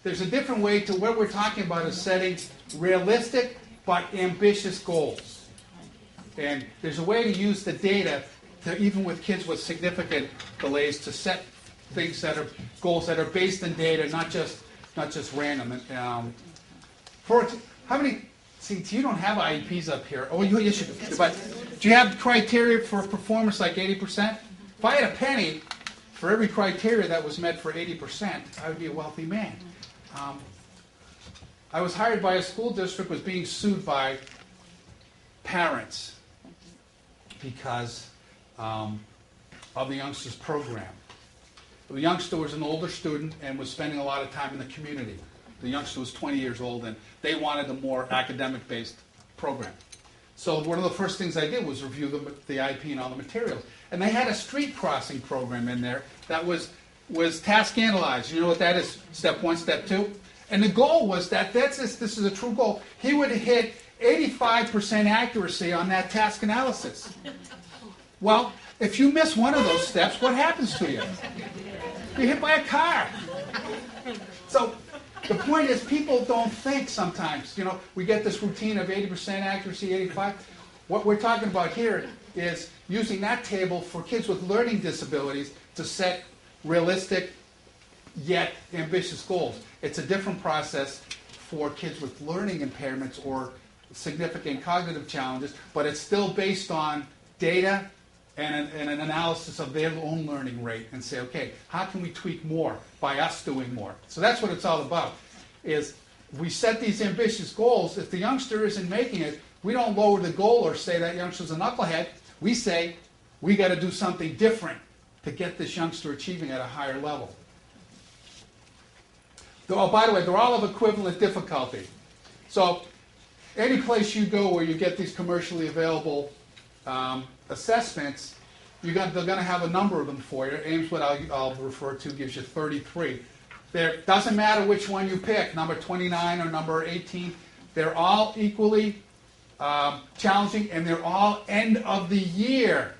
there's a different way to what we're talking about is setting realistic but ambitious goals. And there's a way to use the data to, even with kids with significant delays, to set things that are goals that are based in data, not just random. How many? See, you don't have IEPs up here. Oh, yes, you do. But do you have criteria for performance like 80%? If I had a penny for every criteria that was met for 80%, I would be a wealthy man. I was hired by a school district, was being sued by parents because of the youngsters program. The youngster was an older student and was spending a lot of time in the community. The youngster was 20 years old, and they wanted a more academic-based program. So one of the first things I did was review the IP and all the materials. And they had a street crossing program in there that was task analyzed. You know what that is? Step 1, step 2. And the goal was that this is a true goal. He would hit 85% accuracy on that task analysis. Well, if you miss one of those steps, what happens to you? You're hit by a car. So the point is, people don't think sometimes. We get this routine of 80% accuracy, 85%. What we're talking about here is using that table for kids with learning disabilities to set realistic yet ambitious goals. It's a different process for kids with learning impairments or significant cognitive challenges, but it's still based on data and an analysis of their own learning rate and say, okay, how can we tweak more by us doing more? So that's what it's all about, is we set these ambitious goals. If the youngster isn't making it, we don't lower the goal or say that youngster's a knucklehead. We say, we got to do something different to get this youngster achieving at a higher level. Oh, by the way, they're all of equivalent difficulty. So any place you go where you get these commercially available assessments, they're going to have a number of them for you. Ames, what I'll refer to, gives you 33. It doesn't matter which one you pick, number 29 or number 18. They're all equally challenging, and they're all end of the year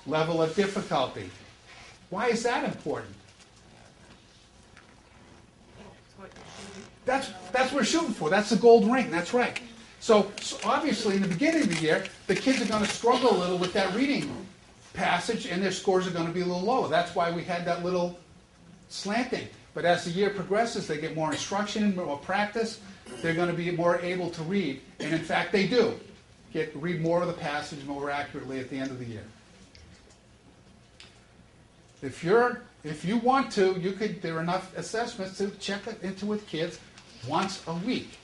level of difficulty. Why is that important? That's what we're shooting for. That's the gold ring. That's right. So obviously, in the beginning of the year, the kids are going to struggle a little with that reading passage, and their scores are going to be a little lower. That's why we had that little slanting. But as the year progresses, they get more instruction, more practice. They're going to be more able to read, and in fact, they do read more of the passage more accurately at the end of the year. If you want to, there are enough assessments to check into with kids once a week.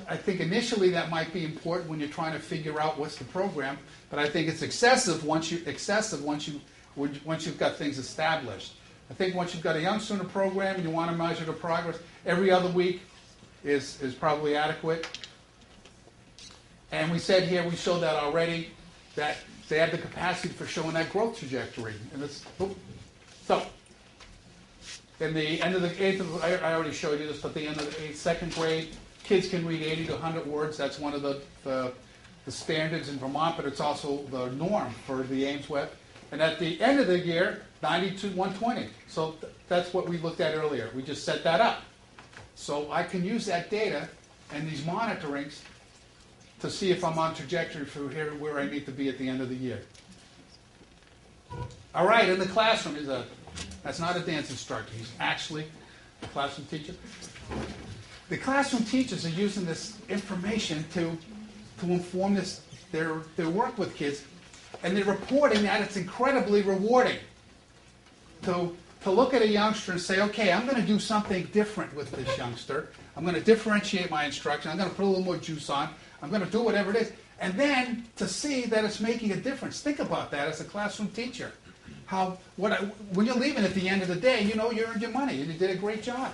I think initially that might be important when you're trying to figure out what's the program, but I think it's excessive once you've got things established. I think once you've got a youngster in a program and you want to measure the progress, every other week is probably adequate. And we said here, we showed that already, that they have the capacity for showing that growth trajectory. And so, in the end of the 8th, I already showed you this, but the end of the 8th, 2nd grade, kids can read 80 to 100 words. That's one of the standards in Vermont, but it's also the norm for the Ames Web. And at the end of the year, 90 to 120. So that's what we looked at earlier. We just set that up. So I can use that data and these monitorings to see if I'm on trajectory for where I need to be at the end of the year. All right, in the classroom, that's not a dance instructor. He's actually a classroom teacher. The classroom teachers are using this information to inform their work with kids, and they're reporting that it's incredibly rewarding to look at a youngster and say, okay, I'm going to do something different with this youngster. I'm going to differentiate my instruction. I'm going to put a little more juice on. I'm going to do whatever it is. And then to see that it's making a difference. Think about that as a classroom teacher. When you're leaving at the end of the day, you know you earned your money and you did a great job.